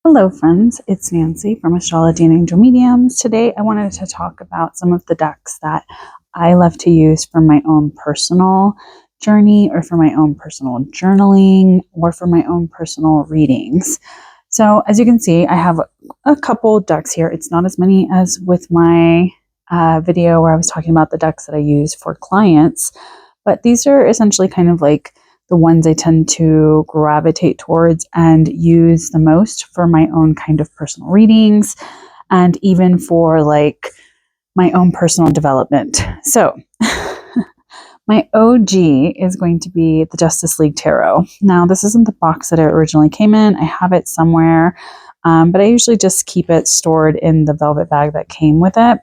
Hello friends, it's Nancy from Astrology and Angel Mediums. Today I wanted to talk about some of the decks that I love to use for my own personal journey or for my own personal journaling or for my own personal readings. So as you can see, I have a couple decks here. It's not as many as with my video where I was talking about the decks that I use for clients, but these are essentially kind of like the ones I tend to gravitate towards and use the most for my own kind of personal readings and even for like my own personal development. So my OG is going to be the Justice League Tarot. Now, this isn't the box that it originally came in. I have it somewhere, but I usually just keep it stored in the velvet bag that came with it.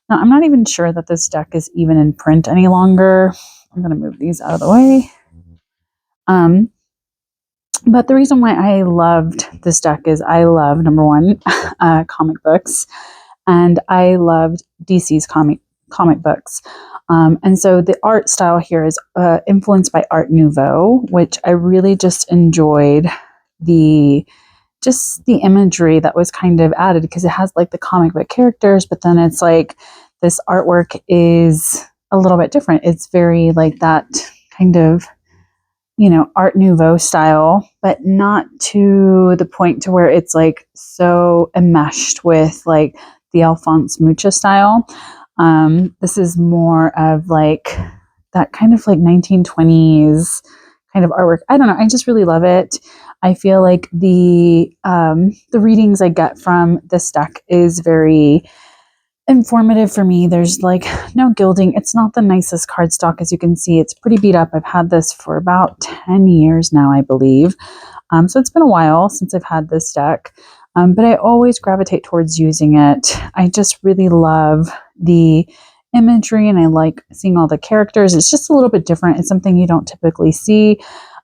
Now, I'm not even sure that this deck is even in print any longer. I'm going to move these out of the way. But the reason why I loved this deck is I love, number one, comic books, and I loved DC's comic books. And so the art style here is influenced by Art Nouveau, which I really just enjoyed the imagery that was kind of added because it has like the comic book characters, but then it's like this artwork is a little bit different. It's very like that kind of Art Nouveau style, but not to the point to where it's like so enmeshed with like the Alphonse Mucha style. This is more of like that kind of like 1920s kind of artwork. I don't know. I just really love it. I feel like the readings I get from this deck is very informative for me. There's like no gilding. It's not the nicest cardstock, as you can see. It's pretty beat up. I've had this for about 10 years now, I believe. So it's been a while since I've had this deck, but I always gravitate towards using it. I just really love the imagery and I like seeing all the characters. It's just a little bit different. It's something you don't typically see.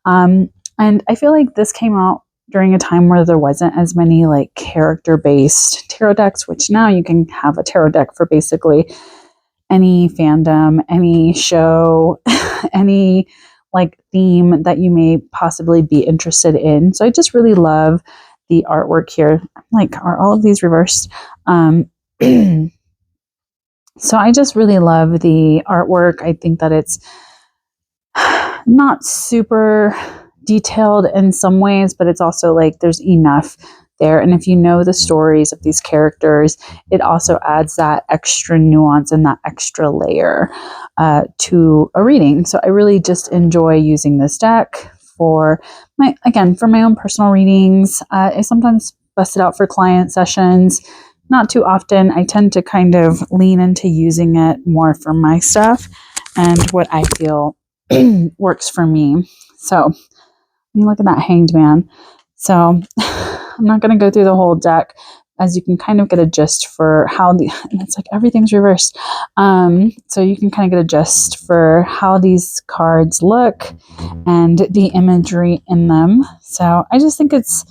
And I feel like this came out during a time where there wasn't as many like character-based tarot decks, which now you can have a tarot deck for basically any fandom, any show, any like theme that you may possibly be interested in. So I just really love the artwork here. Like, are all of these reversed? So I just really love the artwork. I think that it's not super detailed in some ways, but it's also like there's enough there. And if you know the stories of these characters, it also adds that extra nuance and that extra layer to a reading. So I really just enjoy using this deck for my own personal readings. I sometimes bust it out for client sessions. Not too often. I tend to kind of lean into using it more for my stuff and what I feel works for me. So look at that Hanged Man. So I'm not going to go through the whole deck, as you can kind of get a gist for how and it's like everything's reversed. So you can kind of get a gist for how these cards look and the imagery in them. So I just think it's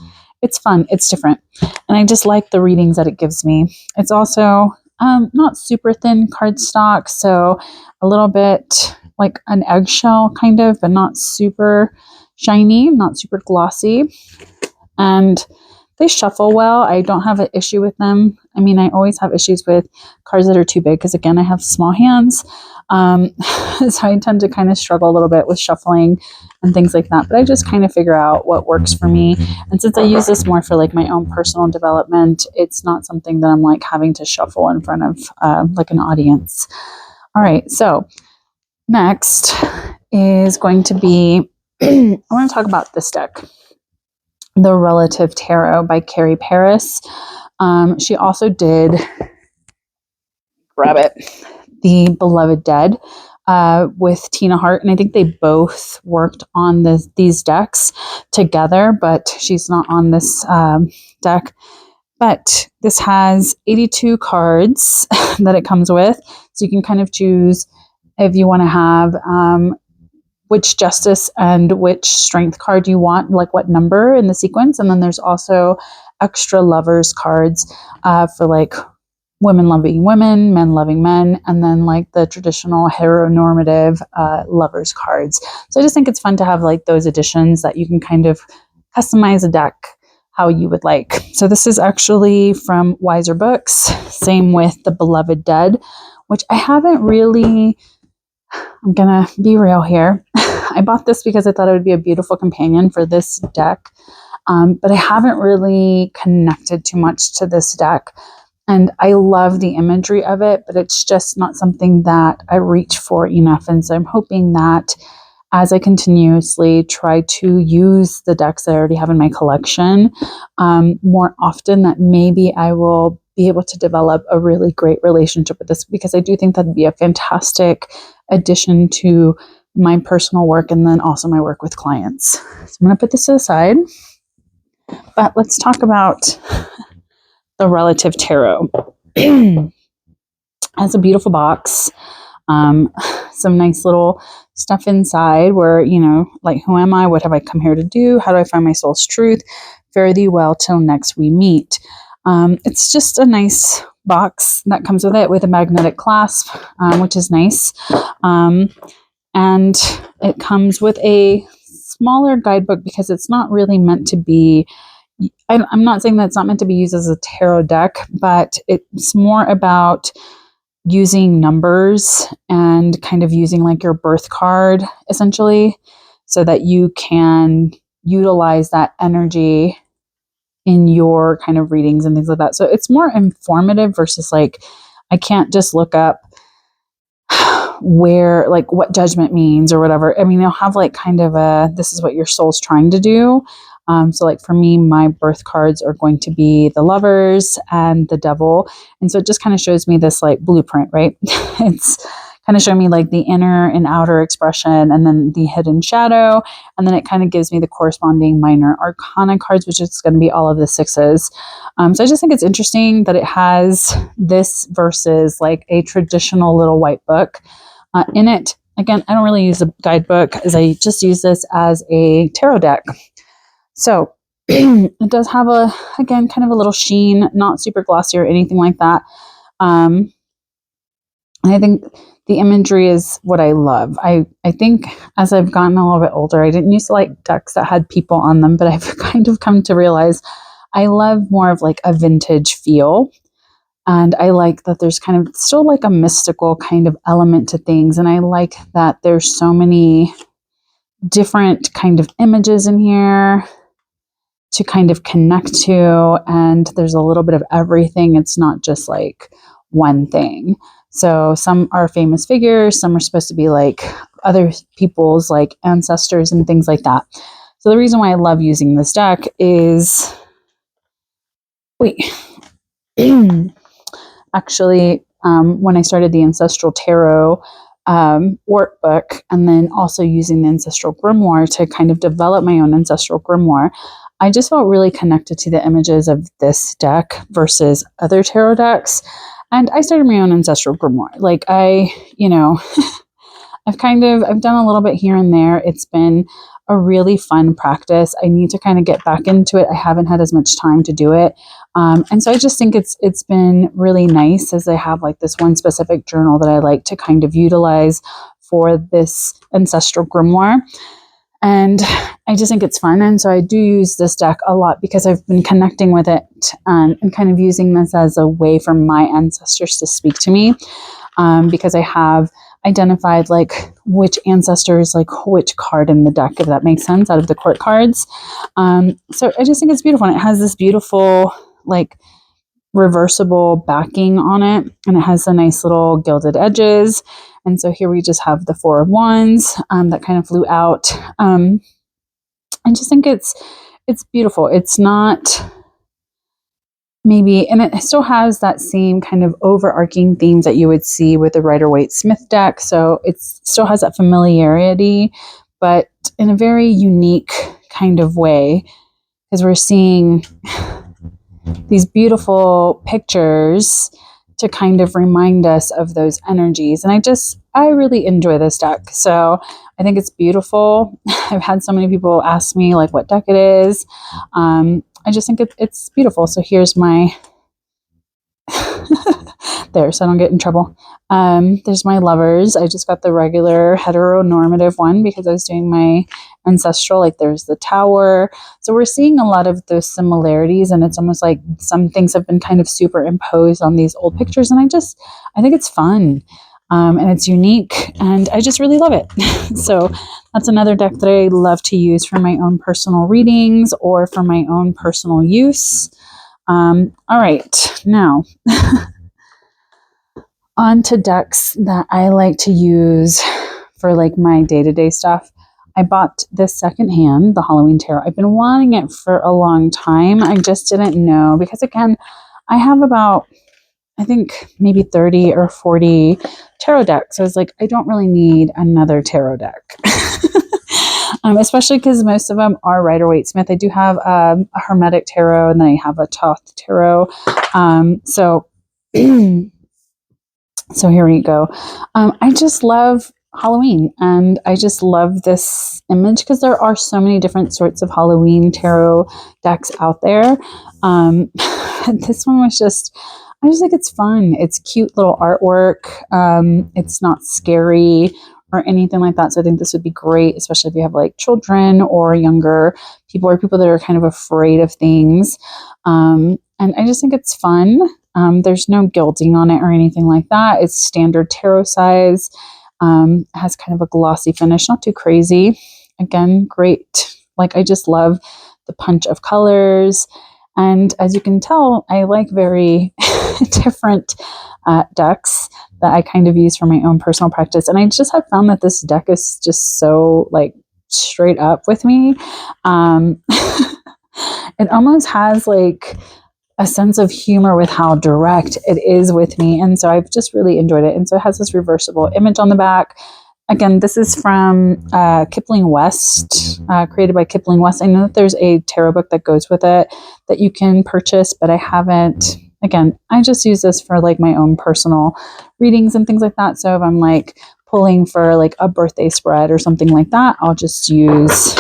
fun. It's different. And I just like the readings that it gives me. It's also not super thin cardstock, so a little bit like an eggshell kind of, but not super shiny, not super glossy, and they shuffle well. I don't have an issue with them. I mean, I always have issues with cards that are too big because, again, I have small hands, so I tend to kind of struggle a little bit with shuffling and things like that, but I just kind of figure out what works for me, and since I use this more for like my own personal development, it's not something that I'm like having to shuffle in front of like an audience. All right, so next is going to be I want to talk about this deck, The Relative Tarot by Carrie Paris. She also did, grab it, The Beloved Dead with Tina Hart, and I think they both worked on these decks together, but she's not on this deck. But this has 82 cards that it comes with, so you can kind of choose if you want to have which justice and which strength card you want, like what number in the sequence. And then there's also extra lovers cards for like women loving women, men loving men, and then like the traditional heteronormative lovers cards. So I just think it's fun to have like those additions that you can kind of customize a deck how you would like. So this is actually from Wiser Books. Same with The Beloved Dead, which I haven't really, I'm going to be real here. I bought this because I thought it would be a beautiful companion for this deck. But I haven't really connected too much to this deck. And I love the imagery of it, but it's just not something that I reach for enough. And so I'm hoping that as I continuously try to use the decks I already have in my collection more often, that maybe I will be able to develop a really great relationship with this, because I do think that'd be a fantastic addition to my personal work and then also my work with clients. So I'm going to put this to the side, but let's talk about the Relative Tarot. It has a beautiful box. Some nice little stuff inside where, you know, like, who am I? What have I come here to do? How do I find my soul's truth? Fare thee well till next we meet. It's just a nice box that comes with it, with a magnetic clasp, which is nice. And it comes with a smaller guidebook because it's not really meant to be, I'm not saying that it's not meant to be used as a tarot deck, but it's more about using numbers and kind of using like your birth card, essentially, so that you can utilize that energy in your kind of readings and things like that. So it's more informative versus like, I can't just look up where, like, what judgment means or whatever. I mean, they'll have like kind of a, this is what your soul's trying to do. So like for me, my birth cards are going to be the Lovers and the Devil. And so it just kind of shows me this like blueprint, right? It's kind of showing me like the inner and outer expression and then the hidden shadow. And then it kind of gives me the corresponding minor arcana cards, which is going to be all of the sixes. So I just think it's interesting that it has this versus like a traditional little white book in it. Again, I don't really use a guidebook, as I just use this as a tarot deck. So it does have a, again, kind of a little sheen, not super glossy or anything like that. And I think the imagery is what I love. I think as I've gotten a little bit older, I didn't used to like decks that had people on them, but I've kind of come to realize I love more of like a vintage feel. And I like that there's kind of still like a mystical kind of element to things. And I like that there's so many different kind of images in here to kind of connect to, and there's a little bit of everything. It's not just like one thing. So some are famous figures, some are supposed to be like other people's like ancestors and things like that. So the reason why I love using this deck is, actually, when I started the Ancestral Tarot workbook, and then also using the Ancestral Grimoire to kind of develop my own Ancestral Grimoire, I just felt really connected to the images of this deck versus other tarot decks. And I started my own Ancestral Grimoire. Like I've done a little bit here and there. It's been a really fun practice. I need to kind of get back into it. I haven't had as much time to do it. And so I just think it's been really nice, as I have like this one specific journal that I like to kind of utilize for this Ancestral Grimoire. And I just think it's fun. And so I do use this deck a lot because I've been connecting with it and kind of using this as a way for my ancestors to speak to me, because I have identified like which ancestors, like which card in the deck, if that makes sense, out of the court cards. So I just think it's beautiful. And it has this beautiful like reversible backing on it, and it has the nice little gilded edges. And so here we just have the Four of Wands that kind of flew out. I just think it's beautiful. It's not maybe, and it still has that same kind of overarching themes that you would see with the Rider-Waite-Smith deck. So it still has that familiarity, but in a very unique kind of way, because we're seeing these beautiful pictures to kind of remind us of those energies. And I really enjoy this deck. So I think it's beautiful. I've had so many people ask me like what deck it is. I just think it's beautiful. So here's my there, so I don't get in trouble. There's my lovers. I just got the regular heteronormative one because I was doing my ancestral. Like there's the tower. So we're seeing a lot of those similarities, and it's almost like some things have been kind of superimposed on these old pictures. And I think it's fun. And it's unique, and I just really love it. So that's another deck that I love to use for my own personal readings or for my own personal use. All right, now on to decks that I like to use for like my day-to-day stuff. I bought this secondhand, the Halloween Tarot. I've been wanting it for a long time. I just didn't know because, again, I have about, I think maybe 30 or 40 tarot decks. So I was like, I don't really need another tarot deck. Especially because most of them are Rider-Waite-Smith. I do have a Hermetic Tarot, and then I have a Thoth Tarot. So here we go. I just love Halloween, and I just love this image because there are so many different sorts of Halloween tarot decks out there. This one was just, I just think it's fun. It's cute little artwork. It's not scary or anything like that. So I think this would be great, especially if you have like children or younger people or people that are kind of afraid of things. And I just think it's fun. There's no gilding on it or anything like that. It's standard tarot size. Has kind of a glossy finish, not too crazy. Again, great. Like I just love the punch of colors. And as you can tell, I like very different decks that I kind of use for my own personal practice. And I just have found that this deck is just so like straight up with me. It almost has like a sense of humor with how direct it is with me. And so I've just really enjoyed it. And so it has this reversible image on the back. Again, this is from Kipling West, created by Kipling West. I know that there's a tarot book that goes with it that you can purchase, but I haven't. Again, I just use this for like my own personal readings and things like that. So if I'm like pulling for like a birthday spread or something like that, I'll just use,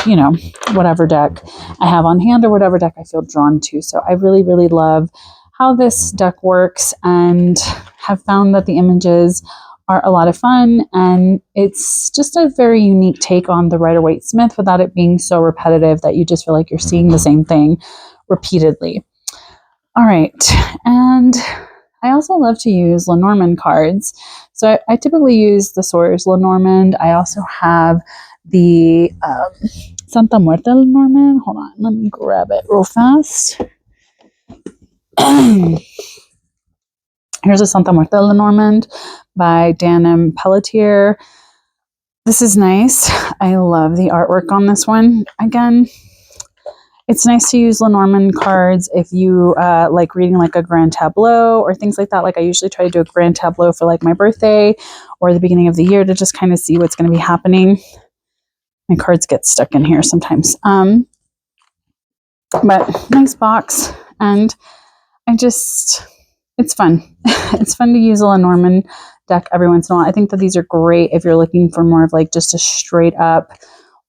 whatever deck I have on hand or whatever deck I feel drawn to. So I really, really love how this deck works and have found that the images are a lot of fun, and it's just a very unique take on the Rider-Waite-Smith without it being so repetitive that you just feel like you're seeing the same thing repeatedly. All right, and I also love to use Lenormand cards. So I typically use the Sawyer's Lenormand. I also have the Santa Muerte Lenormand. Hold on, let me grab it real fast. Here's a Santa Muerte Lenormand by Dan M. Pelletier. This is nice. I love the artwork on this one. Again, it's nice to use Lenormand cards if you like reading like a grand tableau or things like that. Like I usually try to do a grand tableau for like my birthday or the beginning of the year to just kind of see what's going to be happening. My cards get stuck in here sometimes. But nice box, and it's fun. It's fun to use a Lenormand deck every once in a while. I think that these are great if you're looking for more of like just a straight up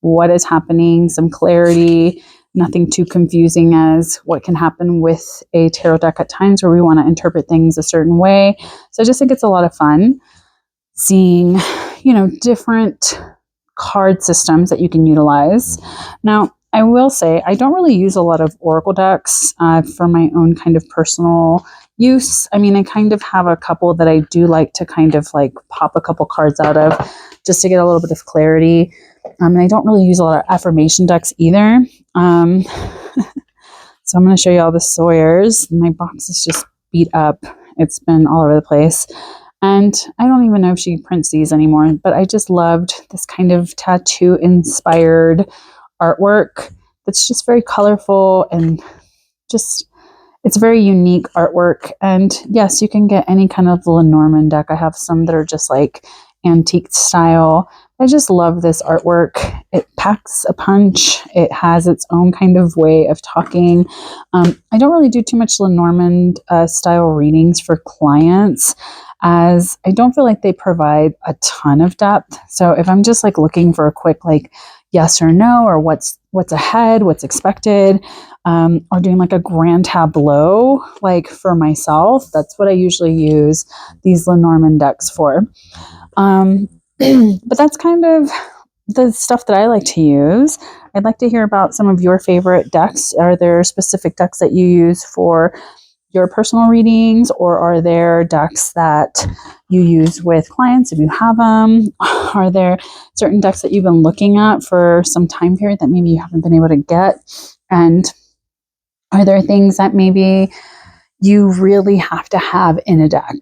what is happening, some clarity, nothing too confusing as what can happen with a tarot deck at times where we want to interpret things a certain way. So I just think it's a lot of fun seeing, different card systems that you can utilize. Now, I will say I don't really use a lot of oracle decks for my own kind of personal use. I mean, I kind of have a couple that I do like to kind of like pop a couple cards out of just to get a little bit of clarity. And I don't really use a lot of affirmation decks either. So I'm going to show you all the Sawyers. My box is just beat up. It's been all over the place. And I don't even know if she prints these anymore, but I just loved this kind of tattoo inspired artwork that's just very colorful and just, it's very unique artwork. And yes, you can get any kind of Lenormand deck. I have some that are just like antique style. I just love this artwork. It packs a punch. It has its own kind of way of talking. I don't really do too much Lenormand style readings for clients, as I don't feel like they provide a ton of depth. So if I'm just like looking for a quick like yes or no, or what's ahead, what's expected, or doing like a grand tableau, like for myself. That's what I usually use these Lenormand decks for. But that's kind of the stuff that I like to use. I'd like to hear about some of your favorite decks. Are there specific decks that you use for your personal readings, or are there decks that you use with clients if you have them? Are there certain decks that you've been looking at for some time period that maybe you haven't been able to get? And are there things that maybe you really have to have in a deck?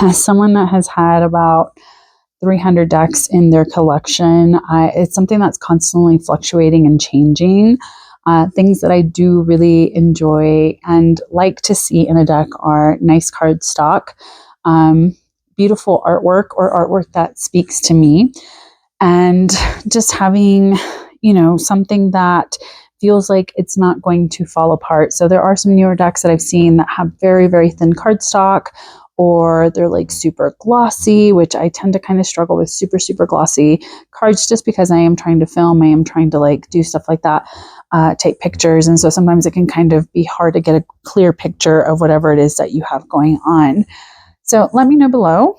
As someone that has had about 300 decks in their collection, it's something that's constantly fluctuating and changing. Things that I do really enjoy and like to see in a deck are nice card stock, beautiful artwork or artwork that speaks to me, and just having, something that feels like it's not going to fall apart. So there are some newer decks that I've seen that have very, very thin cardstock, or they're like super glossy, which I tend to kind of struggle with super, super glossy cards just because I am trying to film, I am trying to like do stuff like that, take pictures. And so sometimes it can kind of be hard to get a clear picture of whatever it is that you have going on. So let me know below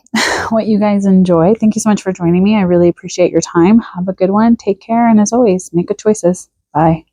what you guys enjoy. Thank you so much for joining me. I really appreciate your time. Have a good one. Take care. And as always, make good choices. Bye.